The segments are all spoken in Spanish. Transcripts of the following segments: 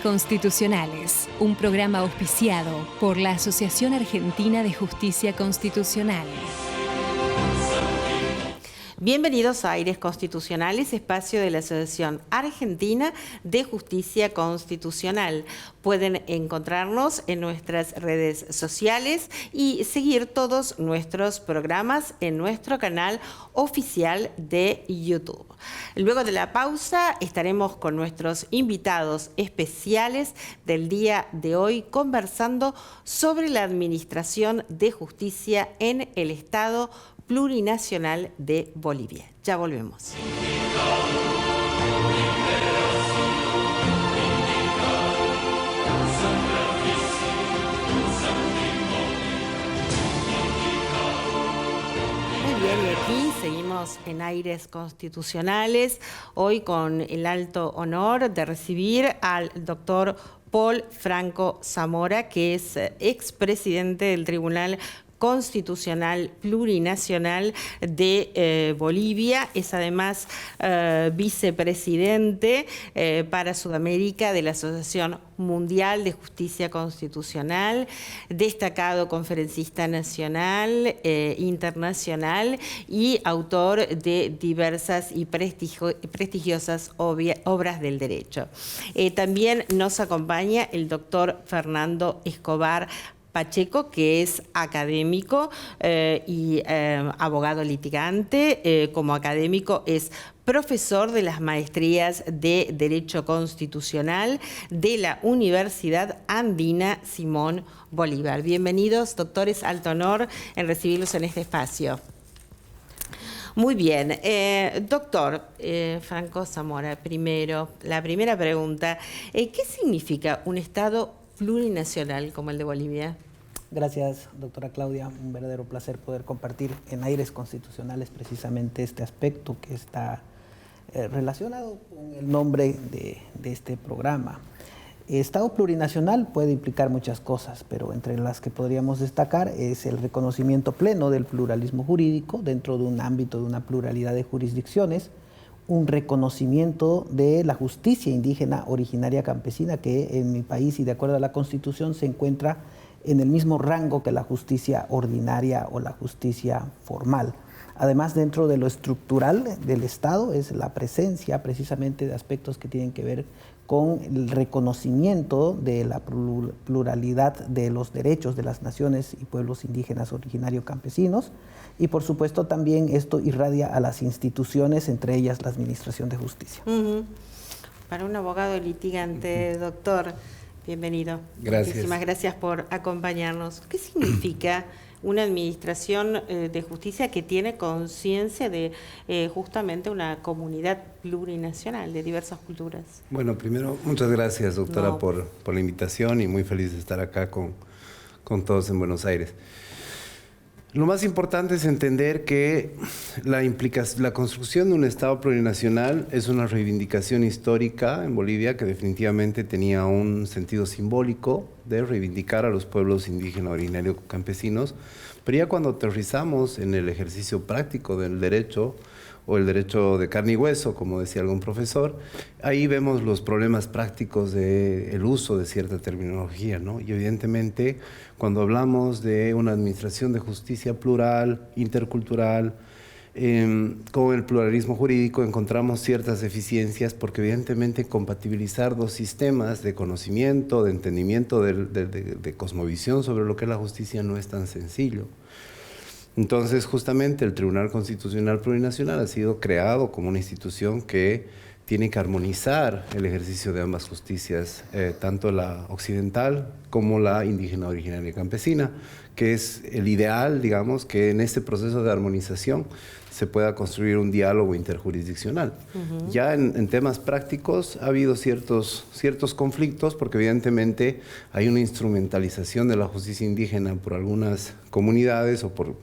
Constitucionales, un programa auspiciado por la Asociación Argentina de Justicia Constitucional. Bienvenidos a Aires Constitucionales, espacio de la Asociación Argentina de Justicia Constitucional. Pueden encontrarnos en nuestras redes sociales y seguir todos nuestros programas en nuestro canal oficial de YouTube. Luego de la pausa estaremos con nuestros invitados especiales del día de hoy conversando sobre la administración de justicia en el Estado Plurinacional de Bolivia. Ya volvemos. Muy bien, y aquí seguimos en Aires Constitucionales, hoy con el alto honor de recibir al doctor Paul Franco Zamora, que es expresidente del Tribunal Constitucional Plurinacional de Bolivia. Es además vicepresidente para Sudamérica de la Asociación Mundial de Justicia Constitucional, destacado conferencista nacional, internacional y autor de diversas y prestigiosas obras del derecho. También nos acompaña el doctor Fernando Escobar Pacheco, que es académico y abogado litigante. Como académico es profesor de las maestrías de Derecho Constitucional de la Universidad Andina Simón Bolívar. Bienvenidos, doctores, alto honor en recibirlos en este espacio. Muy bien, doctor Franco Zamora, la primera pregunta, ¿qué significa un Estado plurinacional como el de Bolivia? Gracias, doctora Claudia. Un verdadero placer poder compartir en Aires Constitucionales precisamente este aspecto que está relacionado con el nombre de este programa. Estado plurinacional puede implicar muchas cosas, pero entre las que podríamos destacar es el reconocimiento pleno del pluralismo jurídico dentro de un ámbito de una pluralidad de jurisdicciones, un reconocimiento de la justicia indígena originaria campesina que en mi país y de acuerdo a la Constitución se encuentra en el mismo rango que la justicia ordinaria o la justicia formal. Además, dentro de lo estructural del Estado es la presencia precisamente de aspectos que tienen que ver con el reconocimiento de la pluralidad de los derechos de las naciones y pueblos indígenas originarios campesinos, y por supuesto también esto irradia a las instituciones, entre ellas la Administración de Justicia. Para un abogado litigante, doctor, bienvenido. Gracias. Muchísimas gracias por acompañarnos. ¿Qué significa una administración de justicia que tiene conciencia de justamente una comunidad plurinacional de diversas culturas? Bueno, primero, muchas gracias, doctora, por la invitación y muy feliz de estar acá con todos en Buenos Aires. Lo más importante es entender que la construcción de un Estado plurinacional es una reivindicación histórica en Bolivia que definitivamente tenía un sentido simbólico de reivindicar a los pueblos indígenas originarios campesinos, pero ya cuando aterrizamos en el ejercicio práctico del derecho, o el derecho de carne y hueso, como decía algún profesor, ahí vemos los problemas prácticos del uso de cierta terminología, ¿no? Y evidentemente, cuando hablamos de una administración de justicia plural, intercultural, con el pluralismo jurídico encontramos ciertas deficiencias porque evidentemente compatibilizar dos sistemas de conocimiento, de entendimiento, de cosmovisión sobre lo que es la justicia no es tan sencillo. Entonces, justamente el Tribunal Constitucional Plurinacional ha sido creado como una institución que tiene que armonizar el ejercicio de ambas justicias, tanto la occidental como la indígena originaria campesina, que es el ideal, digamos, que en este proceso de armonización se pueda construir un diálogo interjurisdiccional. Ya en temas prácticos ha habido ciertos conflictos porque evidentemente hay una instrumentalización de la justicia indígena por algunas comunidades o por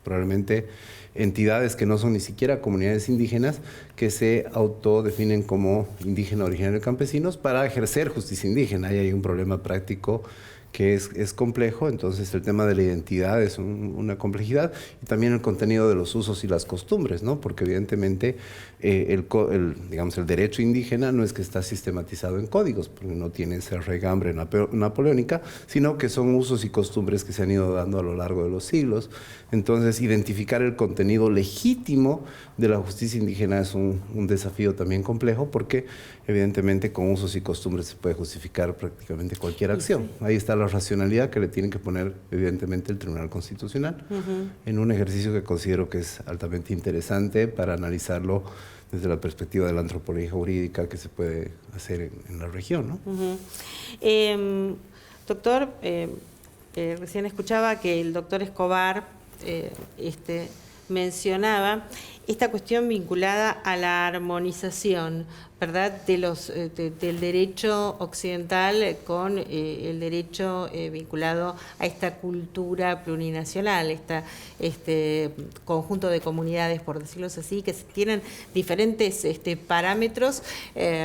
probablemente entidades que no son ni siquiera comunidades indígenas que se autodefinen como indígena originario campesinos para ejercer justicia indígena. Ahí hay un problema práctico que es complejo. Entonces el tema de la identidad es una complejidad, y también el contenido de los usos y las costumbres, ¿no? Porque evidentemente digamos, el derecho indígena no es que está sistematizado en códigos, porque no tiene esa regambre napoleónica, sino que son usos y costumbres que se han ido dando a lo largo de los siglos. Entonces, identificar el contenido legítimo de la justicia indígena es un desafío también complejo, porque evidentemente con usos y costumbres se puede justificar prácticamente cualquier acción. Ahí está la racionalidad que le tiene que poner evidentemente el Tribunal Constitucional, en un ejercicio que considero que es altamente interesante para analizarlo desde la perspectiva de la antropología jurídica que se puede hacer en la región, ¿no? Doctor, recién escuchaba que el doctor Escobar mencionaba esta cuestión vinculada a la armonización, ¿verdad?, del derecho occidental con el derecho vinculado a esta cultura plurinacional, este conjunto de comunidades, por decirlo así, que tienen diferentes parámetros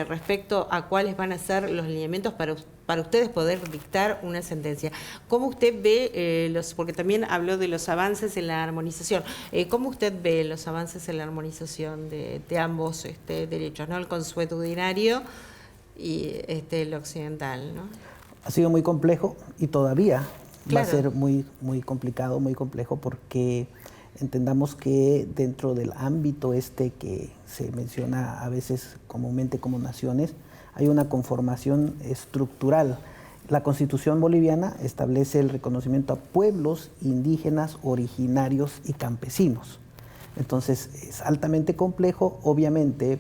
respecto a cuáles van a ser los lineamientos para ustedes poder dictar una sentencia. ¿Cómo usted ve porque también habló de los avances en la armonización, cómo usted ve los avances en la armonización de ambos derechos, ¿no?, el consuetudinario y el occidental, ¿no? Ha sido muy complejo y todavía Claro. va a ser muy, muy complicado, muy complejo, porque entendamos que dentro del ámbito que se menciona a veces comúnmente como naciones, hay una conformación estructural. La Constitución boliviana establece el reconocimiento a pueblos indígenas, originarios y campesinos. Entonces es altamente complejo, obviamente,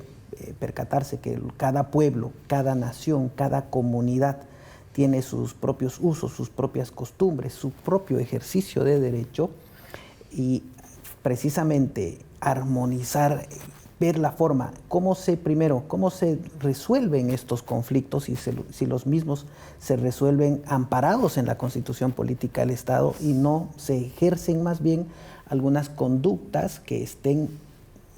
percatarse que cada pueblo, cada nación, cada comunidad tiene sus propios usos, sus propias costumbres, su propio ejercicio de derecho, y precisamente armonizar, ver la forma, cómo se resuelven estos conflictos y si los mismos se resuelven amparados en la Constitución Política del Estado y no se ejercen más bien algunas conductas que estén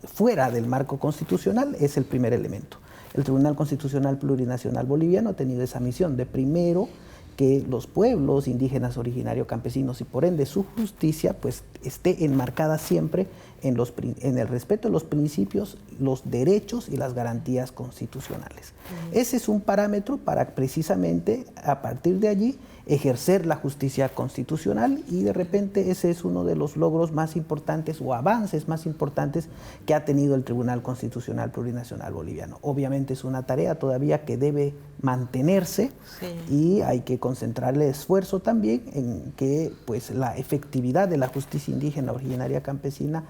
fuera del marco constitucional, es el primer elemento. El Tribunal Constitucional Plurinacional Boliviano ha tenido esa misión de primero que los pueblos indígenas, originarios, campesinos y por ende su justicia pues esté enmarcada siempre en el respeto de los principios, los derechos y las garantías constitucionales. Ese es un parámetro para precisamente a partir de allí ejercer la justicia constitucional, y de repente ese es uno de los logros más importantes o avances más importantes que ha tenido el Tribunal Constitucional Plurinacional Boliviano. Obviamente es una tarea todavía que debe mantenerse, sí, y hay que concentrarle esfuerzo también en que pues la efectividad de la justicia indígena, originaria, campesina,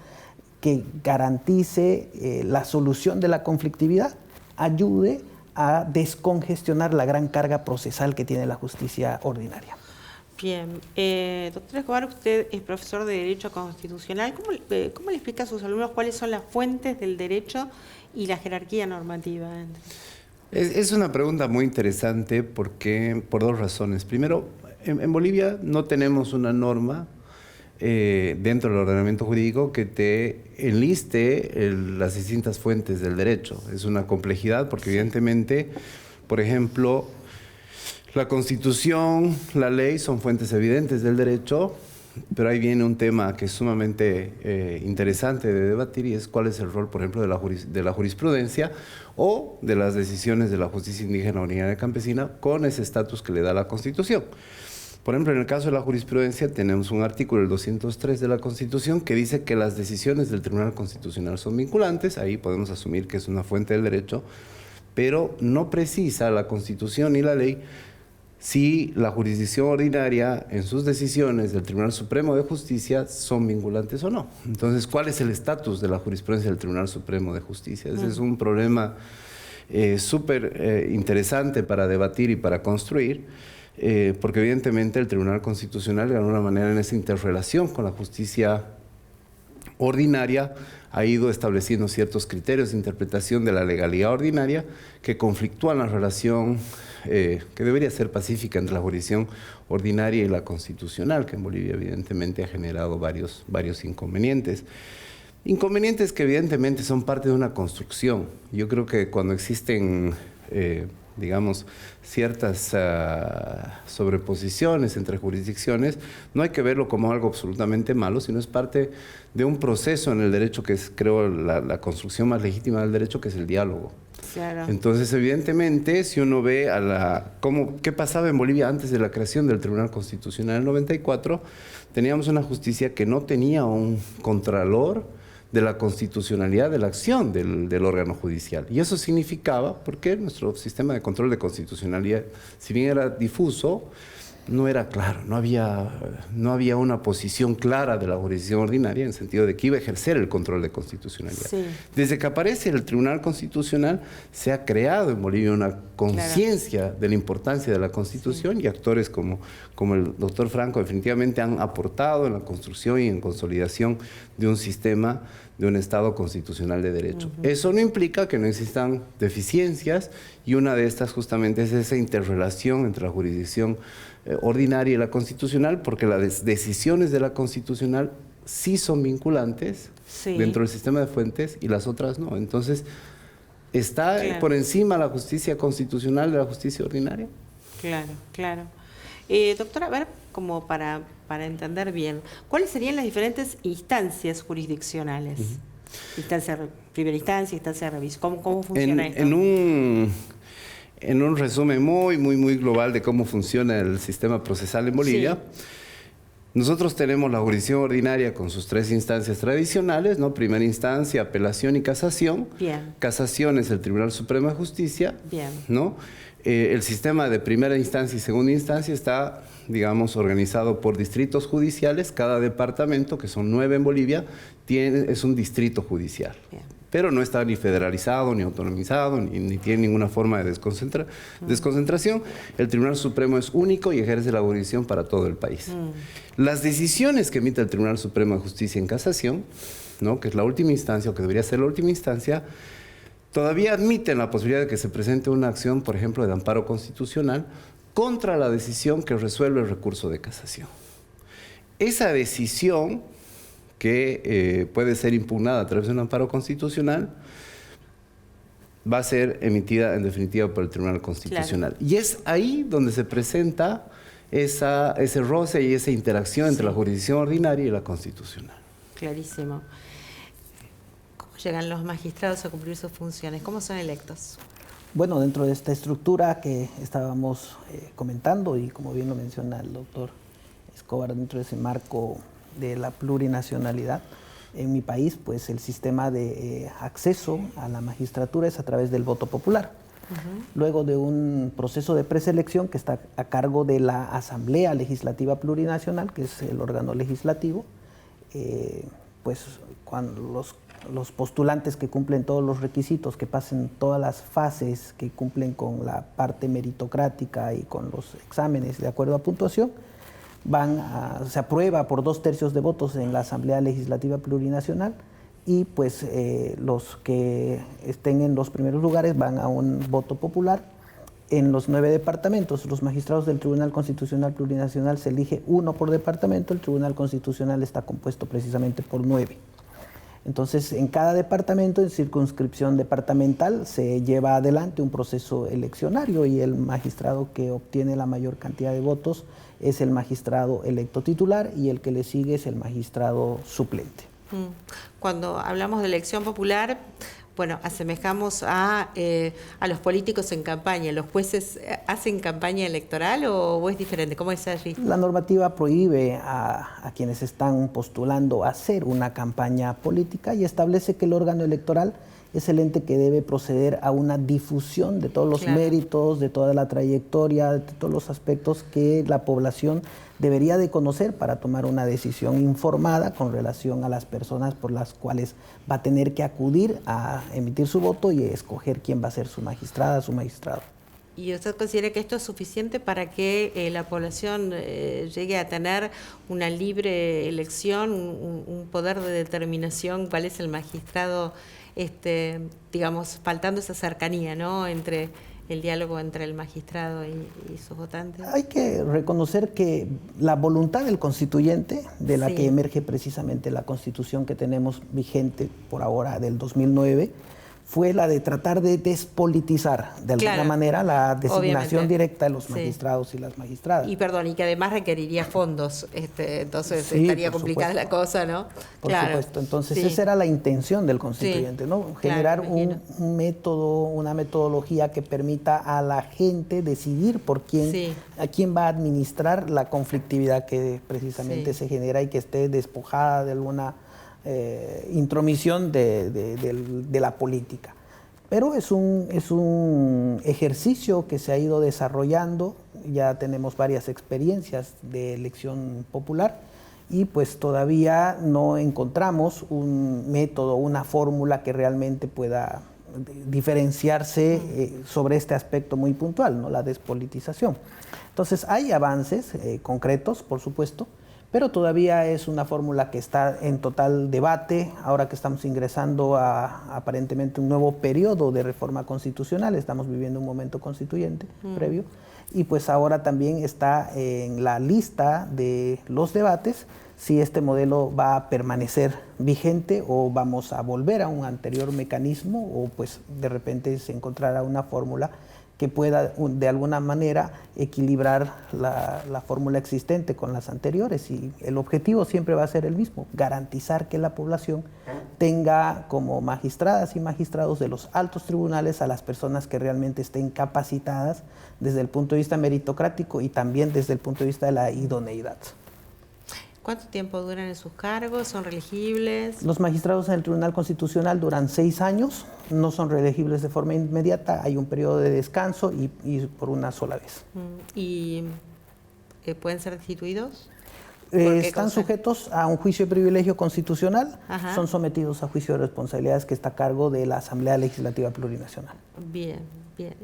que garantice la solución de la conflictividad, ayude a descongestionar la gran carga procesal que tiene la justicia ordinaria. Bien. Doctor Escobar, usted es profesor de Derecho Constitucional. ¿Cómo le explica a sus alumnos cuáles son las fuentes del derecho y la jerarquía normativa? Es una pregunta muy interesante por dos razones. Primero, en Bolivia no tenemos una norma dentro del ordenamiento jurídico que te enliste las distintas fuentes del derecho. Es una complejidad porque evidentemente, por ejemplo, la Constitución, la ley son fuentes evidentes del derecho, pero ahí viene un tema que es sumamente interesante de debatir, y es cuál es el rol, por ejemplo, de la jurisprudencia o de las decisiones de la justicia indígena, originaria y campesina con ese estatus que le da la Constitución. Por ejemplo, en el caso de la jurisprudencia tenemos un artículo, el 203 de la Constitución, que dice que las decisiones del Tribunal Constitucional son vinculantes. Ahí podemos asumir que es una fuente del derecho, pero no precisa la Constitución ni la ley si la jurisdicción ordinaria en sus decisiones del Tribunal Supremo de Justicia son vinculantes o no. Entonces, ¿cuál es el estatus de la jurisprudencia del Tribunal Supremo de Justicia? Ese es un problema súper interesante para debatir y para construir, porque evidentemente el Tribunal Constitucional de alguna manera en esa interrelación con la justicia ordinaria ha ido estableciendo ciertos criterios de interpretación de la legalidad ordinaria que conflictúan la relación que debería ser pacífica entre la jurisdicción ordinaria y la constitucional, que en Bolivia evidentemente ha generado varios inconvenientes. Inconvenientes que evidentemente son parte de una construcción. Yo creo que cuando existen digamos, ciertas sobreposiciones entre jurisdicciones, no hay que verlo como algo absolutamente malo, sino es parte de un proceso en el derecho que es, creo, la construcción más legítima del derecho, que es el diálogo. Claro. Entonces, evidentemente, si uno ve qué pasaba en Bolivia antes de la creación del Tribunal Constitucional en el 94, teníamos una justicia que no tenía un contralor de la constitucionalidad de la acción del órgano judicial. Y eso significaba, porque nuestro sistema de control de constitucionalidad, si bien era difuso, no era claro, no había una posición clara de la jurisdicción ordinaria en el sentido de que iba a ejercer el control de constitucionalidad. Sí. Desde que aparece el Tribunal Constitucional, se ha creado en Bolivia una conciencia de la importancia de la Constitución, y actores como el doctor Franco definitivamente han aportado en la construcción y en consolidación de un sistema, de un Estado constitucional de derecho. Eso no implica que no existan deficiencias, y una de estas justamente es esa interrelación entre la jurisdicción ordinaria y la constitucional, porque las decisiones de la constitucional sí son vinculantes dentro del sistema de fuentes y las otras no. Entonces, ¿está por encima la justicia constitucional de la justicia ordinaria? Claro. Doctora, a ver, como para entender bien, ¿cuáles serían las diferentes instancias jurisdiccionales? Primera instancia, instancia de revisión. ¿Cómo funciona esto? En un resumen muy global de cómo funciona el sistema procesal en Bolivia, nosotros tenemos la jurisdicción ordinaria con sus 3 instancias tradicionales, ¿no? Primera instancia, apelación y casación. Bien. Casación es el Tribunal Supremo de Justicia. Bien. ¿No? El sistema de primera instancia y segunda instancia está, digamos, organizado por distritos judiciales. Cada departamento, que son 9 en Bolivia, es un distrito judicial. Bien. Pero no está ni federalizado, ni autonomizado, ni tiene ninguna forma de desconcentración. El Tribunal Supremo es único y ejerce la jurisdicción para todo el país. Las decisiones que emite el Tribunal Supremo de Justicia en casación, ¿no? Que es la última instancia, o que debería ser la última instancia, todavía admiten la posibilidad de que se presente una acción, por ejemplo, de amparo constitucional contra la decisión que resuelve el recurso de casación. Esa decisión, que puede ser impugnada a través de un amparo constitucional, va a ser emitida en definitiva por el Tribunal Constitucional. Claro. Y es ahí donde se presenta ese roce y esa interacción entre la jurisdicción ordinaria y la constitucional. Clarísimo. ¿Cómo llegan los magistrados a cumplir sus funciones? ¿Cómo son electos? Bueno, dentro de esta estructura que estábamos comentando, y como bien lo menciona el doctor Escobar, dentro de ese marco de la plurinacionalidad, en mi país, pues el sistema de acceso a la magistratura es a través del voto popular. Luego de un proceso de preselección que está a cargo de la Asamblea Legislativa Plurinacional, que es el órgano legislativo, pues cuando los postulantes que cumplen todos los requisitos, que pasen todas las fases, que cumplen con la parte meritocrática y con los exámenes de acuerdo a puntuación, se aprueba por 2/3 de votos en la Asamblea Legislativa Plurinacional, y pues los que estén en los primeros lugares van a un voto popular. En los 9 departamentos, los magistrados del Tribunal Constitucional Plurinacional se elige 1 por departamento. El Tribunal Constitucional está compuesto precisamente por 9. Entonces, en cada departamento, en circunscripción departamental, se lleva adelante un proceso eleccionario, y el magistrado que obtiene la mayor cantidad de votos es el magistrado electo titular, y el que le sigue es el magistrado suplente. Cuando hablamos de elección popular, bueno, asemejamos a los políticos en campaña. ¿Los jueces hacen campaña electoral o es diferente? ¿Cómo es allí? La normativa prohíbe a quienes están postulando hacer una campaña política, y establece que el órgano electoral es el ente que debe proceder a una difusión de todos los méritos, de toda la trayectoria, de todos los aspectos que la población debería de conocer para tomar una decisión informada con relación a las personas por las cuales va a tener que acudir a emitir su voto y escoger quién va a ser su magistrada, su magistrado. ¿Y usted considera que esto es suficiente para que la población llegue a tener una libre elección, un poder de determinación cuál es el magistrado, digamos, faltando esa cercanía, ¿no?, entre el diálogo entre el magistrado y sus votantes? Hay que reconocer que la voluntad del constituyente, de la que emerge precisamente la Constitución que tenemos vigente por ahora del 2009, fue la de tratar de despolitizar de alguna manera la designación directa de los magistrados y las magistradas. Y perdón, y que además requeriría fondos, entonces sí, estaría complicada la cosa, ¿no? Por supuesto, entonces esa era la intención del constituyente, ¿no? Generar un método, una metodología que permita a la gente decidir por quién, a quién va a administrar la conflictividad que precisamente se genera y que esté despojada de alguna intromisión de la política. Pero es un ejercicio que se ha ido desarrollando, ya tenemos varias experiencias de elección popular y pues todavía no encontramos un método, una fórmula que realmente pueda diferenciarse sobre este aspecto muy puntual, ¿no? La despolitización. Entonces hay avances concretos, por supuesto, pero todavía es una fórmula que está en total debate, ahora que estamos ingresando a aparentemente un nuevo periodo de reforma constitucional, estamos viviendo un momento constituyente previo, y pues ahora también está en la lista de los debates si este modelo va a permanecer vigente o vamos a volver a un anterior mecanismo o pues de repente se encontrará una fórmula que pueda de alguna manera equilibrar la fórmula existente con las anteriores, y el objetivo siempre va a ser el mismo, garantizar que la población tenga como magistradas y magistrados de los altos tribunales a las personas que realmente estén capacitadas desde el punto de vista meritocrático y también desde el punto de vista de la idoneidad. ¿Cuánto tiempo duran en sus cargos? ¿Son reelegibles? Los magistrados en el Tribunal Constitucional duran 6 años, no son reelegibles de forma inmediata, hay un periodo de descanso y por una sola vez. ¿Y pueden ser destituidos? Están sujetos a un juicio de privilegio constitucional, son sometidos a juicio de responsabilidades que está a cargo de la Asamblea Legislativa Plurinacional. Bien, bien.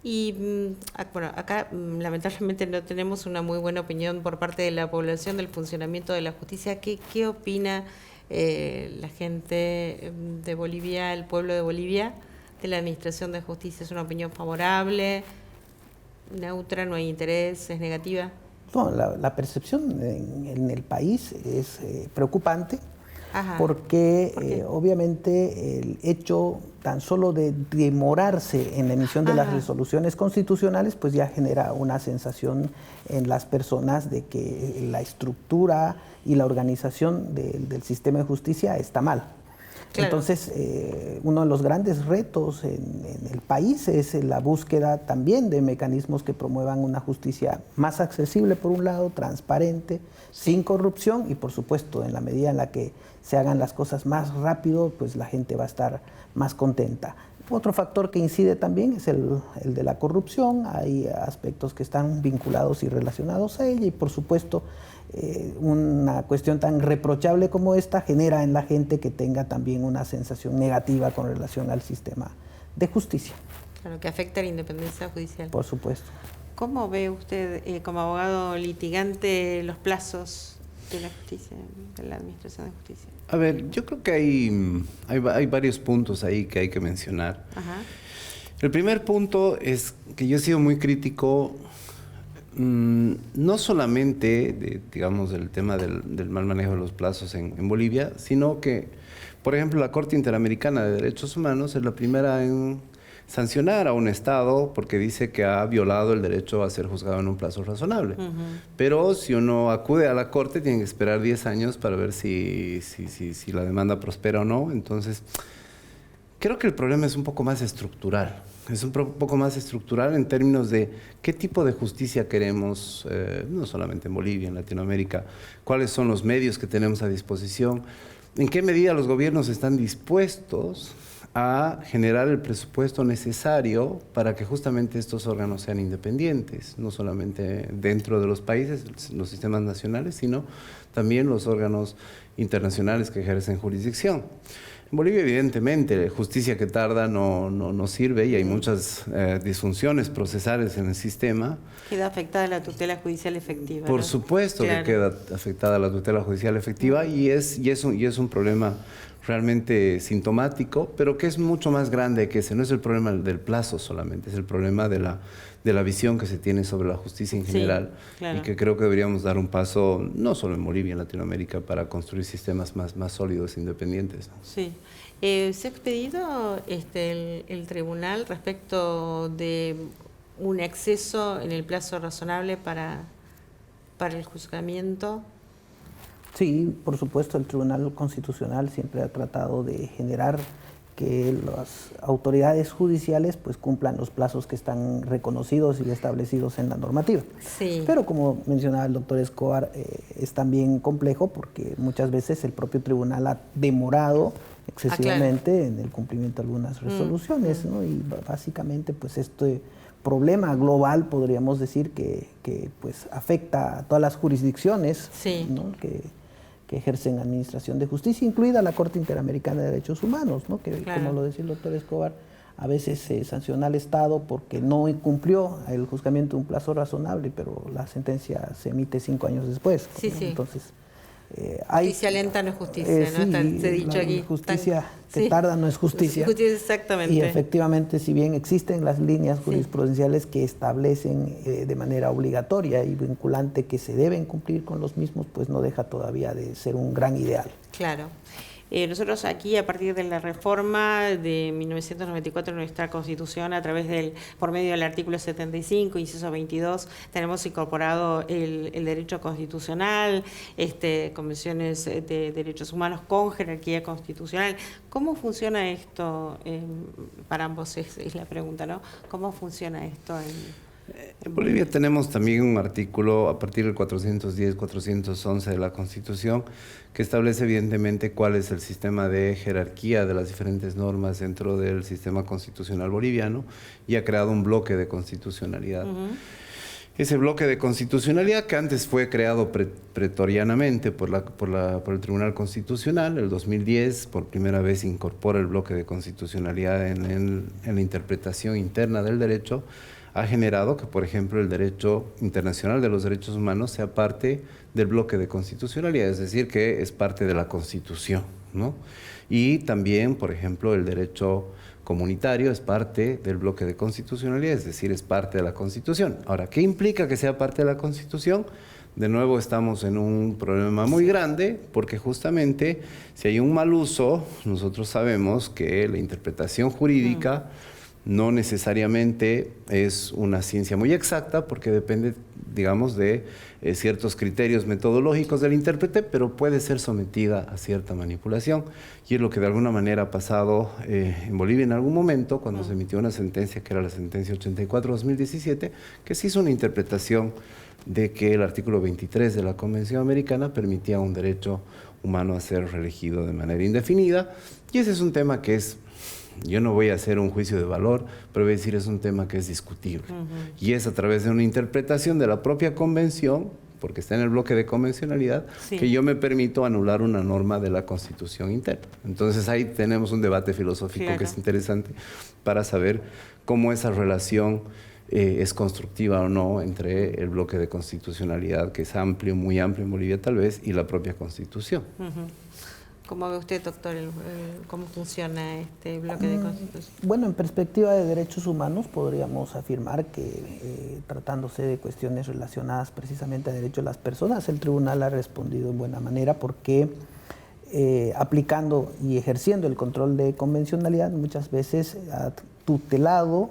Y bueno, acá lamentablemente no tenemos una muy buena opinión por parte de la población del funcionamiento de la justicia. ¿Qué opina la gente de Bolivia, el pueblo de Bolivia, de la administración de justicia? ¿Es una opinión favorable, neutra, no hay interés, es negativa? No, la percepción en el país es preocupante. Porque obviamente el hecho tan solo de demorarse en la emisión de las resoluciones constitucionales pues ya genera una sensación en las personas de que la estructura y la organización del sistema de justicia está mal. Claro. Entonces, uno de los grandes retos en el país es la búsqueda también de mecanismos que promuevan una justicia más accesible, por un lado, transparente, sin corrupción y, por supuesto, en la medida en la que se hagan las cosas más rápido, pues la gente va a estar más contenta. Otro factor que incide también es el de la corrupción. Hay aspectos que están vinculados y relacionados a ella y, por supuesto, una cuestión tan reprochable como esta genera en la gente que tenga también una sensación negativa con relación al sistema de justicia. Claro, que afecta a la independencia judicial. Por supuesto. ¿Cómo ve usted, como abogado litigante, los plazos de la justicia, de la administración de justicia? A ver, yo creo que hay varios puntos ahí que hay que mencionar. El primer punto es que yo he sido muy crítico no solamente, digamos, del tema del mal manejo de los plazos en Bolivia, sino que, por ejemplo, la Corte Interamericana de Derechos Humanos es la primera en sancionar a un Estado porque dice que ha violado el derecho a ser juzgado en un plazo razonable. Pero si uno acude a la Corte, tiene que esperar 10 años para ver si la demanda prospera o no. Entonces, creo que el problema es un poco más estructural. Es un poco más estructural en términos de qué tipo de justicia queremos, no solamente en Bolivia, en Latinoamérica, cuáles son los medios que tenemos a disposición, en qué medida los gobiernos están dispuestos a generar el presupuesto necesario para que justamente estos órganos sean independientes, no solamente dentro de los países, los sistemas nacionales, sino también los órganos internacionales que ejercen jurisdicción. En Bolivia, evidentemente, justicia que tarda no sirve y hay muchas disfunciones procesales en el sistema. Queda afectada la tutela judicial efectiva. Por supuesto que queda afectada la tutela judicial efectiva y es un problema realmente sintomático, pero que es mucho más grande que ese. No es el problema del plazo solamente, es el problema de la visión que se tiene sobre la justicia en general, y que creo que deberíamos dar un paso, no solo en Bolivia, en Latinoamérica, para construir sistemas más sólidos e independientes, ¿no? Sí. ¿Se ha expedido el tribunal respecto de un exceso en el plazo razonable para el juzgamiento? Sí, por supuesto, el Tribunal Constitucional siempre ha tratado de generar que las autoridades judiciales pues cumplan los plazos que están reconocidos y establecidos en la normativa. Sí. Pero como mencionaba el doctor Escobar, es también complejo porque muchas veces el propio tribunal ha demorado excesivamente en el cumplimiento de algunas resoluciones, ¿no? Y básicamente pues este problema global podríamos decir que pues afecta a todas las jurisdicciones, sí, ¿no? que ejercen administración de justicia, incluida la Corte Interamericana de Derechos Humanos, ¿no? Que claro, como lo decía el doctor Escobar, a veces se sanciona al Estado porque no cumplió el juzgamiento de un plazo razonable, pero la sentencia se emite 5 años después. Sí, ¿no? sí. Entonces, justicia lenta no es justicia, ¿no? Sí, se ha dicho aquí. Justicia que tarda no es justicia. Justicia, exactamente. Y efectivamente, si bien existen las líneas jurisprudenciales que establecen de manera obligatoria y vinculante que se deben cumplir con los mismos, pues no deja todavía de ser un gran ideal. Claro. Nosotros aquí, a partir de la reforma de 1994 de nuestra Constitución, por medio del artículo 75, inciso 22, tenemos incorporado el derecho constitucional, convenciones de derechos humanos con jerarquía constitucional. ¿Cómo funciona esto? Para ambos es la pregunta, ¿no? ¿Cómo funciona esto en Bolivia? Tenemos también un artículo a partir del 410, 411 de la Constitución que establece evidentemente cuál es el sistema de jerarquía de las diferentes normas dentro del sistema constitucional boliviano y ha creado un bloque de constitucionalidad. Ese bloque de constitucionalidad que antes fue creado pretorianamente por el Tribunal Constitucional, el 2010 por primera vez incorpora el bloque de constitucionalidad en la interpretación interna del derecho, ha generado que, por ejemplo, el derecho internacional de los derechos humanos sea parte del bloque de constitucionalidad, es decir, que es parte de la Constitución, ¿no? Y también, por ejemplo, el derecho comunitario es parte del bloque de constitucionalidad, es decir, es parte de la Constitución. Ahora, ¿qué implica que sea parte de la Constitución? De nuevo estamos en un problema muy grande porque justamente si hay un mal uso, nosotros sabemos que la interpretación jurídica no necesariamente es una ciencia muy exacta porque depende, digamos, de ciertos criterios metodológicos del intérprete, pero puede ser sometida a cierta manipulación. Y es lo que de alguna manera ha pasado en Bolivia en algún momento, cuando se emitió una sentencia, que era la sentencia 84-2017, que se hizo una interpretación de que el artículo 23 de la Convención Americana permitía un derecho humano a ser reelegido de manera indefinida. Y ese es un tema que es... Yo no voy a hacer un juicio de valor, pero voy a decir es un tema que es discutible. Y es a través de una interpretación de la propia convención, porque está en el bloque de convencionalidad, que yo me permito anular una norma de la Constitución interna. Entonces ahí tenemos un debate filosófico que es interesante para saber cómo esa relación es constructiva o no entre el bloque de constitucionalidad, que es amplio, muy amplio en Bolivia tal vez, y la propia Constitución. ¿Cómo ve usted, doctor, cómo funciona este bloque de constitución? Bueno, en perspectiva de derechos humanos podríamos afirmar que tratándose de cuestiones relacionadas precisamente a derechos de las personas, el tribunal ha respondido en buena manera porque aplicando y ejerciendo el control de convencionalidad muchas veces ha tutelado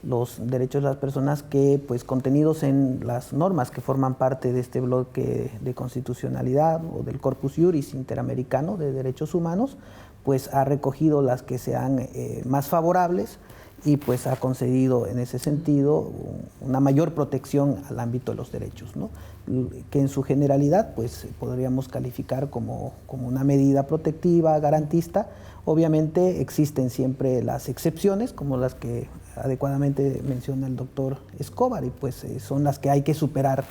los derechos de las personas que, pues, contenidos en las normas que forman parte de este bloque de constitucionalidad o del Corpus Juris Interamericano de Derechos Humanos, pues ha recogido las que sean más favorables y pues ha concedido en ese sentido una mayor protección al ámbito de los derechos, ¿no? Que en su generalidad pues podríamos calificar como una medida protectiva, garantista. Obviamente existen siempre las excepciones, como las que adecuadamente menciona el doctor Escobar, y pues son las que hay que superar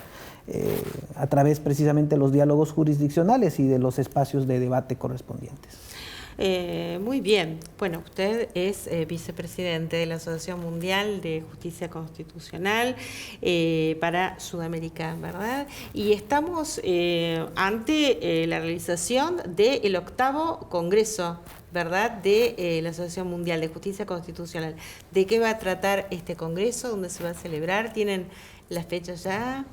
a través precisamente de los diálogos jurisdiccionales y de los espacios de debate correspondientes. Muy bien. Bueno, usted es vicepresidente de la Asociación Mundial de Justicia Constitucional para Sudamérica, ¿verdad? Y estamos ante la realización del 8º Congreso, ¿verdad?, de la Asociación Mundial de Justicia Constitucional. ¿De qué va a tratar este congreso? ¿Dónde se va a celebrar? ¿Tienen las fechas ya?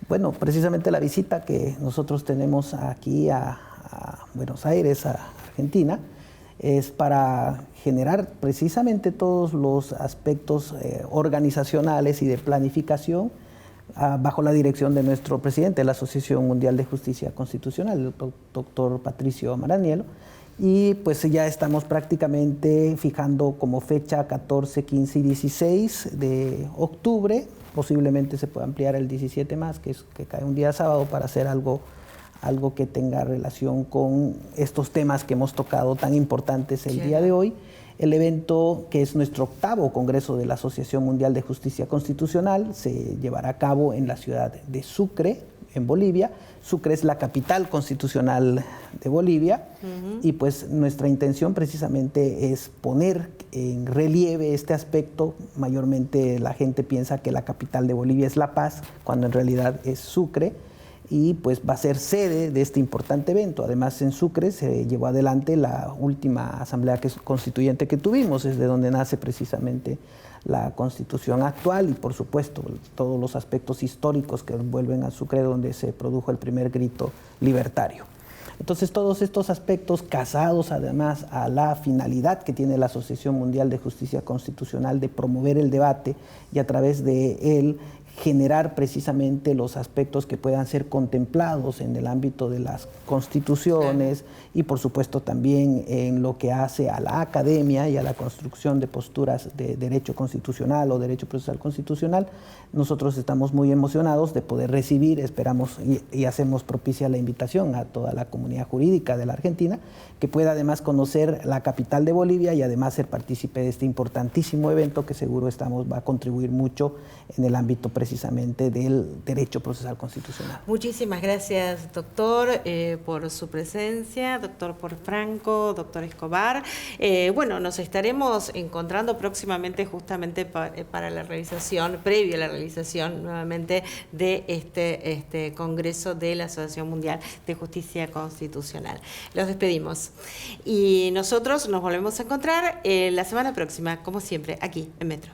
Bueno, precisamente la visita que nosotros tenemos aquí a Buenos Aires, a Argentina, es para generar precisamente todos los aspectos organizacionales y de planificación bajo la dirección de nuestro presidente de la Asociación Mundial de Justicia Constitucional, el doctor Patricio Maranielo, y pues ya estamos prácticamente fijando como fecha 14, 15 y 16 de octubre, posiblemente se pueda ampliar el 17 más, que cae un día sábado, para hacer algo que tenga relación con estos temas que hemos tocado tan importantes el día de hoy. El evento, que es nuestro 8º Congreso de la Asociación Mundial de Justicia Constitucional, se llevará a cabo en la ciudad de Sucre, en Bolivia. Sucre es la capital constitucional de Bolivia, y pues nuestra intención precisamente es poner en relieve este aspecto. Mayormente la gente piensa que la capital de Bolivia es La Paz, cuando en realidad es Sucre, y pues va a ser sede de este importante evento. Además, en Sucre se llevó adelante la última asamblea constituyente que tuvimos, es de donde nace precisamente la constitución actual, y por supuesto todos los aspectos históricos que envuelven a Sucre, donde se produjo el primer grito libertario. Entonces, todos estos aspectos, casados además a la finalidad que tiene la Asociación Mundial de Justicia Constitucional de promover el debate y a través de él generar precisamente los aspectos que puedan ser contemplados en el ámbito de las constituciones, y por supuesto también en lo que hace a la academia y a la construcción de posturas de derecho constitucional o derecho procesal constitucional. Nosotros estamos muy emocionados de poder recibir, esperamos y hacemos propicia la invitación a toda la comunidad jurídica de la Argentina, que pueda además conocer la capital de Bolivia y además ser partícipe de este importantísimo evento que seguro va a contribuir mucho en el ámbito precisamente del derecho procesal constitucional. Muchísimas gracias, doctor, por su presencia, doctor Porfranco, doctor Escobar. Bueno, nos estaremos encontrando próximamente justamente para la realización, previo a la realización nuevamente de este Congreso de la Asociación Mundial de Justicia Constitucional. Los despedimos y nosotros nos volvemos a encontrar la semana próxima, como siempre, aquí en Metro.